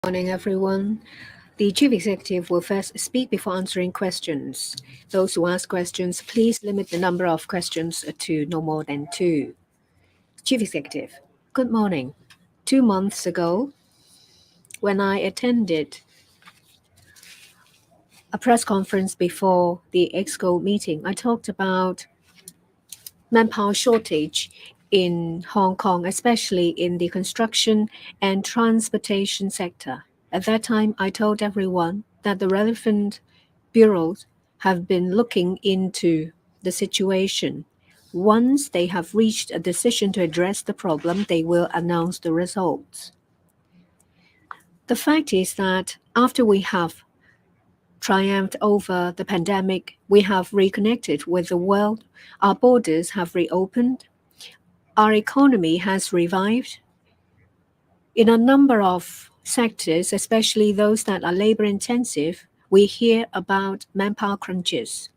Morning, everyone. The Chief Executive will first speak before answering questions. Those who ask questions, please limit the number of questions to no more than two. Chief Executive, good morning. 2 months ago, when I attended a press conference before the EXCO meeting, I talked about manpower shortage in Hong Kong, especially in the construction and transportation sector. At that time, I told everyone that the relevant bureaus have been looking into the situation. Once they have reached a decision to address the problem, they will announce the results. The fact is that after we have triumphed over the pandemic, we have reconnected with the world, our borders have reopened, our economy has revived. In a number of sectors, especially those that are labor intensive, we hear about manpower crunches.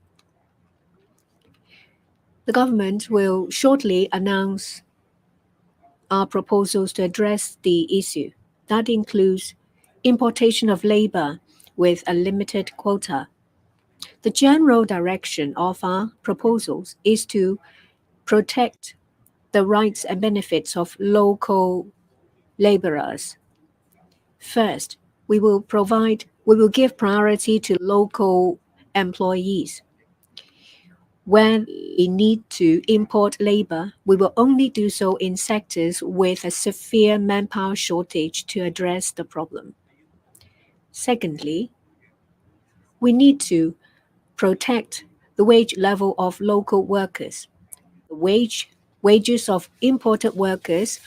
The government will shortly announce our proposals to address the issue. That includes importation of labor with a limited quota. The general direction of our proposals is to protect the rights and benefits of local laborers. First, we will give priority to local employees. When we need to import labor, we will only do so in sectors with a severe manpower shortage to address the problem. Secondly, we need to protect the wage level of local workers. The wages of imported workers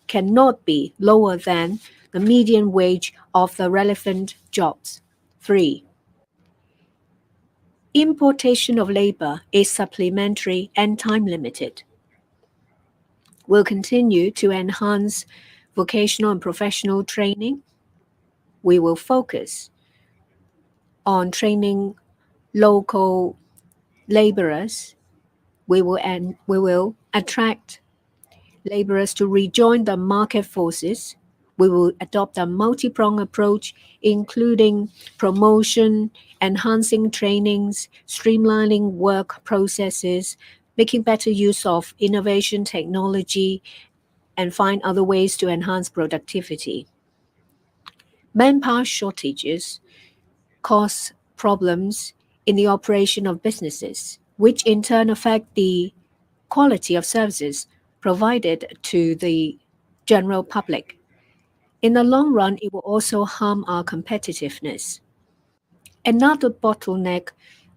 cannot be lower than the median wage of the relevant jobs. 3. Importation of labor is supplementary and time-limited. We'll continue to enhance vocational and professional training. We will focus on training local laborers. We will attract laborers to rejoin the market forces. We will adopt a multi-pronged approach, including promotion, enhancing trainings, streamlining work processes, making better use of innovation technology, and find other ways to enhance productivity. Manpower shortages cause problems in the operation of businesses, which in turn affect the quality of services provided to the general public. In the long run, it will also harm our competitiveness. Another bottleneck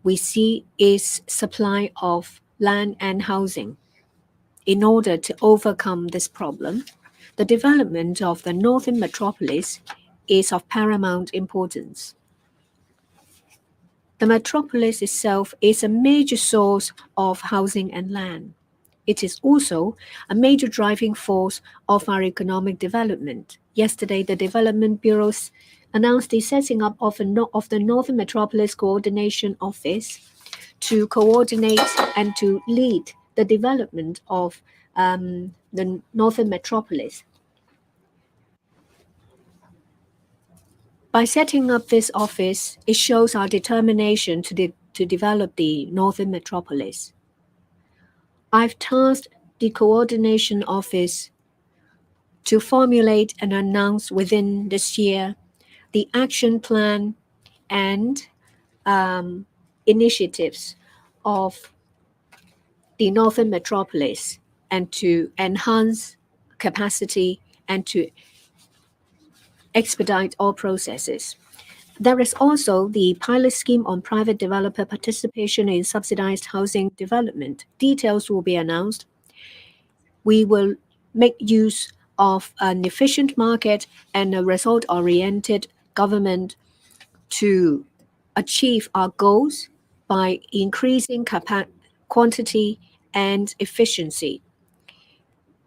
we see is supply of land and housing. In order to overcome this problem, the development of the Northern Metropolis is of paramount importance. The metropolis itself is a major source of housing and land. It is also a major driving force of our economic development. Yesterday, the Development Bureaus announced the setting up of the Northern Metropolis Coordination Office to coordinate and to lead the development of the Northern Metropolis. By setting up this office, it shows our determination to develop the Northern Metropolis. I've tasked the Coordination Office to formulate and announce within this year the action plan and initiatives of the Northern Metropolis and to enhance capacity and to expedite all processes. There is also the pilot scheme on private developer participation in subsidized housing development. Details will be announced. We will make use of an efficient market and a result-oriented government to achieve our goals by increasing quantity and efficiency.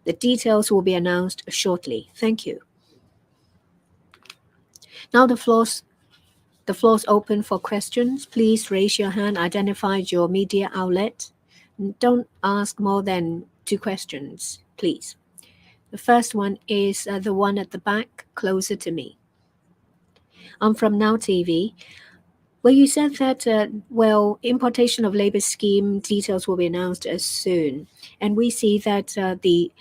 The details will be announced shortly. Thank you. Now the floor's open for questions. Please raise your hand, identify your media outlet. Don't ask more than 2 questions, please. The first one is the one at the back, closer to me. I'm from Now TV. Well, you said that, well, importation of labor scheme details will be announced as soon. And we see that the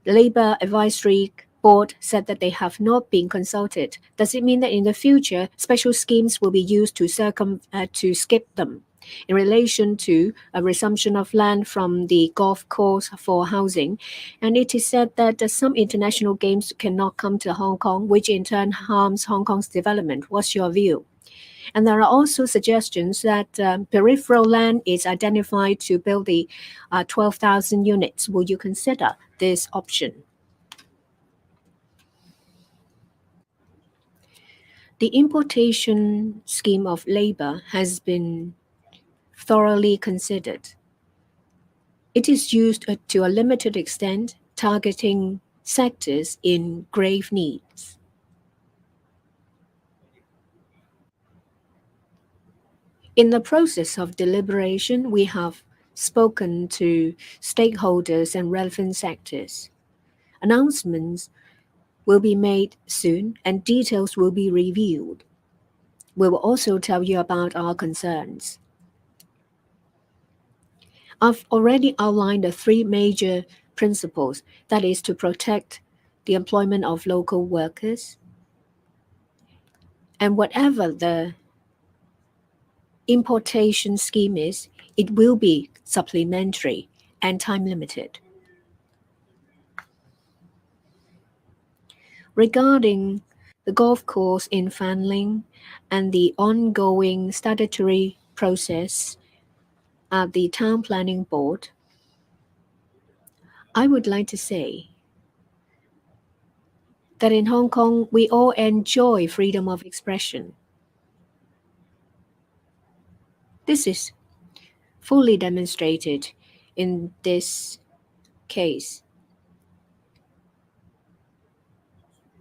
Labor Advisory Board said that they have not been consulted. Does it mean that in the future, special schemes will be used to skip them? In relation to a resumption of land from the golf course for housing, and it is said that some international games cannot come to Hong Kong, which in turn harms Hong Kong's development. What's your view? And there are also suggestions that peripheral land is identified to build the 12,000 units. Will you consider this option? The importation scheme of labor has been thoroughly considered. It is used to a limited extent, targeting sectors in grave needs. In the process of deliberation, we have spoken to stakeholders and relevant sectors. Announcements will be made soon and details will be revealed. We will also tell you about our concerns. I've already outlined the three major principles, that is, to protect the employment of local workers. And whatever the importation scheme is, it will be supplementary and time limited. Regarding the golf course in Fanling and the ongoing statutory process at the Town Planning Board, I would like to say that in Hong Kong we all enjoy freedom of expression. This is fully demonstrated in this case.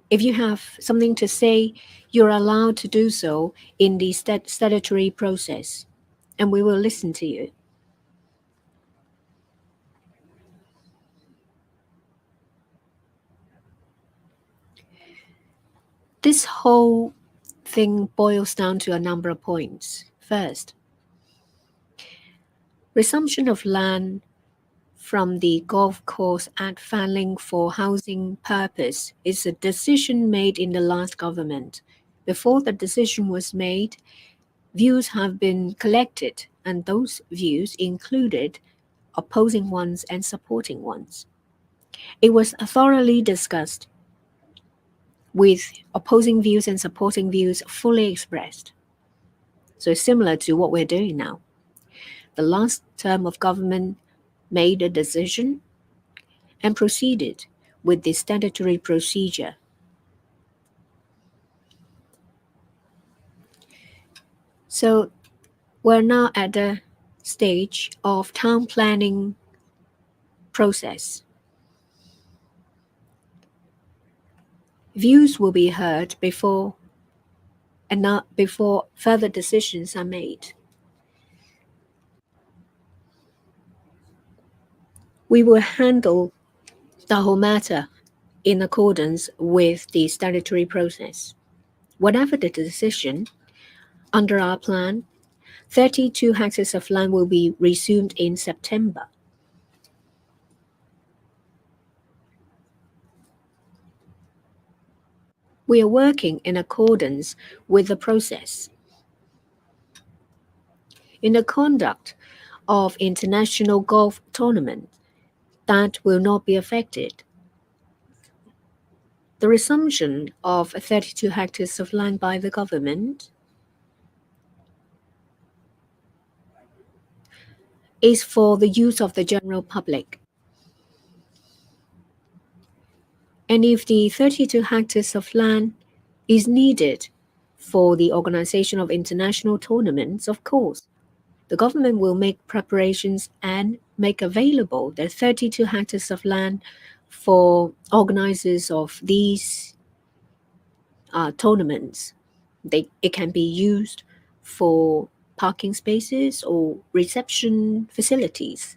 If you have something to say, you're allowed to do so in the statutory process, and we will listen to you. This whole thing boils down to a number of points. First, resumption of land from the golf course at Fanling for housing purpose is a decision made in the last government. Before the decision was made, views have been collected, and those views included opposing ones and supporting ones. It was thoroughly discussed, with opposing views and supporting views fully expressed. So similar to what we're doing now. The last term of government made a decision and proceeded with the statutory procedure. So we're now at the stage of town planning process. Views will be heard before and not before further decisions are made. We will handle the whole matter in accordance with the statutory process. Whatever the decision, under our plan, 32 hectares of land will be resumed in September. We are working in accordance with the process. In the conduct of international golf tournaments, that will not be affected. The resumption of 32 hectares of land by the government is for the use of the general public. And if the 32 hectares of land is needed for the organization of international tournaments, of course, the government will make preparations and make available the 32 hectares of land for organizers of these tournaments. It can be used for parking spaces or reception facilities.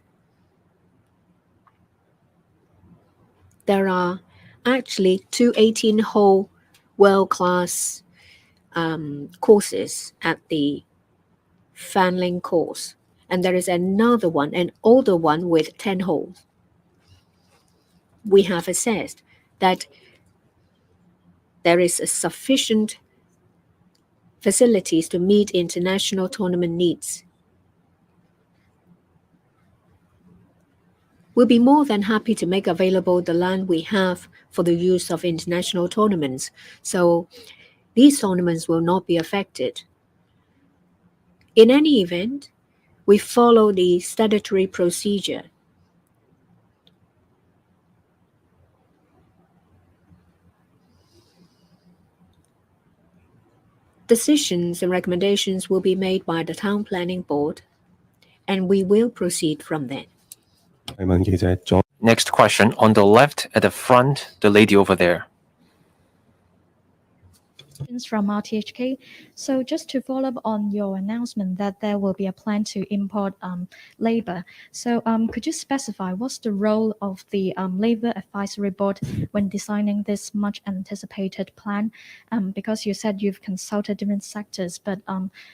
There are actually two 18-hole world-class courses at the Fanling course, and there is another one, an older one with 10 holes. We have assessed that there is a sufficient facilities to meet international tournament needs. We'll be more than happy to make available the land we have for the use of international tournaments, so these tournaments will not be affected. In any event, we follow the statutory procedure. Decisions and recommendations will be made by the Town Planning Board, and we will proceed from there. Next question, on the left at the front, the lady over there. From RTHK. So just to follow up on your announcement that there will be a plan to import labor. So could you specify what's the role of the Labor Advisory Board when designing this much anticipated plan? Because you said you've consulted different sectors, but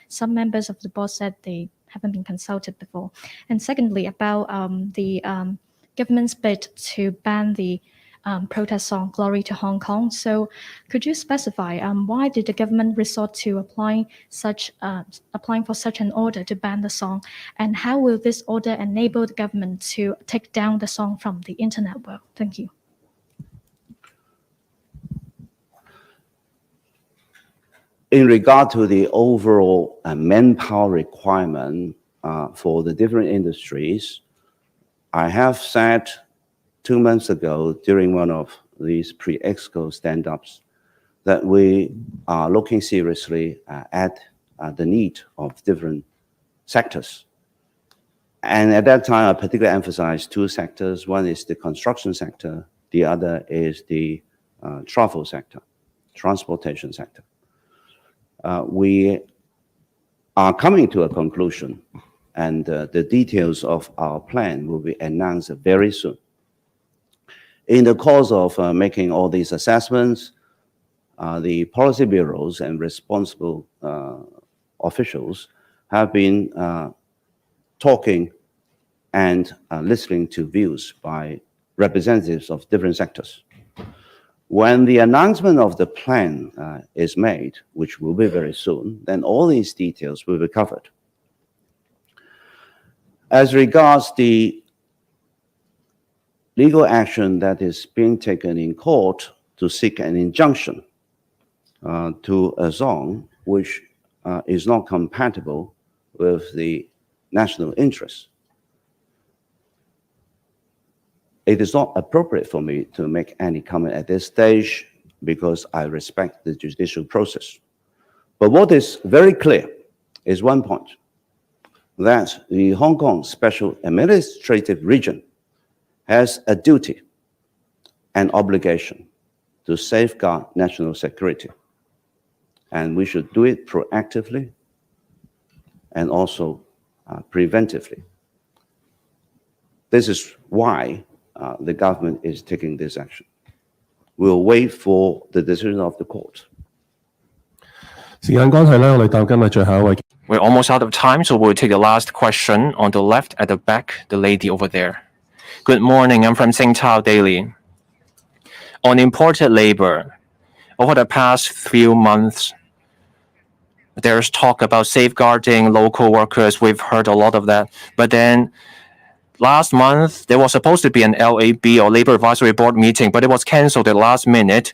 some members of the board said they haven't been consulted before. And secondly, about the government's bid to ban the protest song "Glory to Hong Kong." So, could you specify why did the government resort to applying for such an order to ban the song, and how will this order enable the government to take down the song from the internet world? Thank you. In regard to the overall manpower requirement for the different industries, I have said 2 months ago during one of these pre-EXCO stand-ups that we are looking seriously at the need of different sectors. And at that time, I particularly emphasized 2 sectors. One is the construction sector. The other is the travel sector, transportation sector. We are coming to a conclusion, and the details of our plan will be announced very soon. In the course of making all these assessments, the policy bureaus and responsible officials have been talking and listening to views by representatives of different sectors. When the announcement of the plan is made, which will be very soon, then all these details will be covered. As regards the legal action that is being taken in court to seek an injunction to a song which is not compatible with the national interest, it is not appropriate for me to make any comment at this stage because I respect the judicial process. But what is very clear is one point, that the Hong Kong Special Administrative Region has a duty and obligation to safeguard national security. And we should do it proactively and also preventively. This is why the government is taking this action. We'll wait for the decision of the court. We're almost out of time, so we'll take the last question on the left at the back, the lady over there. Good morning, I'm from Singtao Daily. On imported labor, over the past few months, there's talk about safeguarding local workers. We've heard a lot of that. But then last month, there was supposed to be an LAB or Labor Advisory Board meeting, but it was cancelled at the last minute.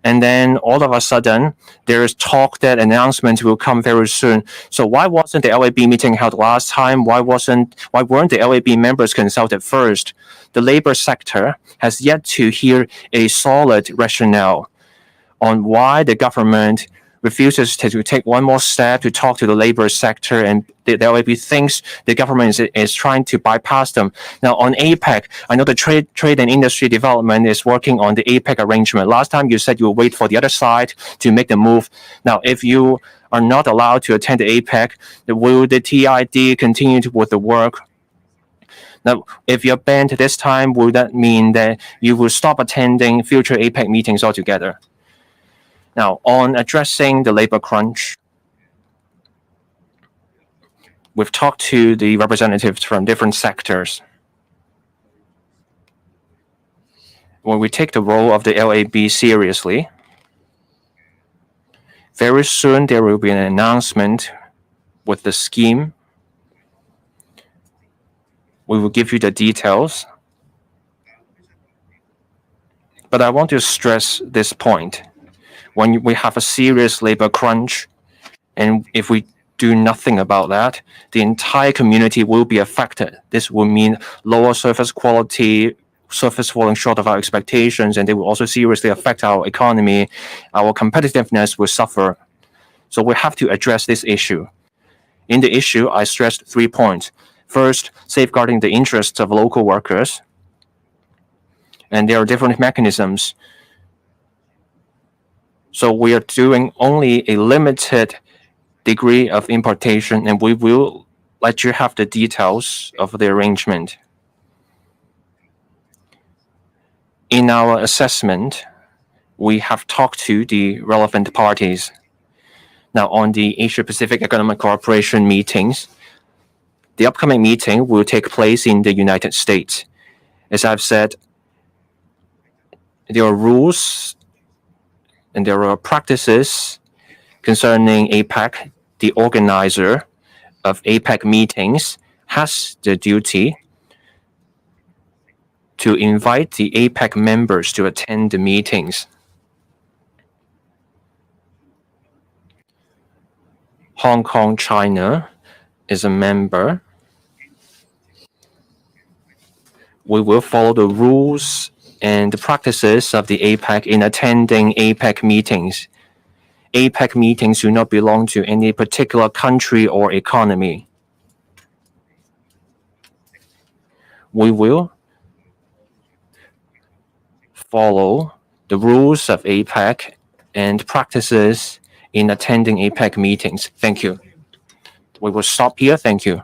And then all of a sudden, there is talk that announcements will come very soon. So why wasn't the LAB meeting held last time? Why weren't the LAB members consulted first? The labor sector has yet to hear a solid rationale on why the government refuses to take one more step to talk to the labor sector, and the LAB thinks the government is trying to bypass them. Now, on APEC, I know the Trade and Industry Development is working on the APEC arrangement. Last time you said you will wait for the other side to make the move. Now, if you are not allowed to attend the APEC, will the TID continue with the work? Now, if you're banned this time, will that mean that you will stop attending future APEC meetings altogether? Now, on addressing the labor crunch, we've talked to the representatives from different sectors. When we take the role of the LAB seriously, very soon there will be an announcement with the scheme. We will give you the details. But I want to stress this point. When we have a serious labor crunch, and if we do nothing about that, the entire community will be affected. This will mean lower service quality, service falling short of our expectations, and they will also seriously affect our economy. Our competitiveness will suffer. So we have to address this issue. In the issue, I stressed 3 points. First, safeguarding the interests of local workers. And there are different mechanisms. So we are doing only a limited degree of importation, and we will let you have the details of the arrangement. In our assessment, we have talked to the relevant parties. Now, on the Asia-Pacific Economic Cooperation meetings, the upcoming meeting will take place in the United States. As I've said, there are rules and there are practices concerning APEC. The organizer of APEC meetings has the duty to invite the APEC members to attend the meetings. Hong Kong, China is a member. We will follow the rules and the practices of the APEC in attending APEC meetings. APEC meetings do not belong to any particular country or economy. We will follow the rules of APEC and practices in attending APEC meetings. Thank you. We will stop here. Thank you.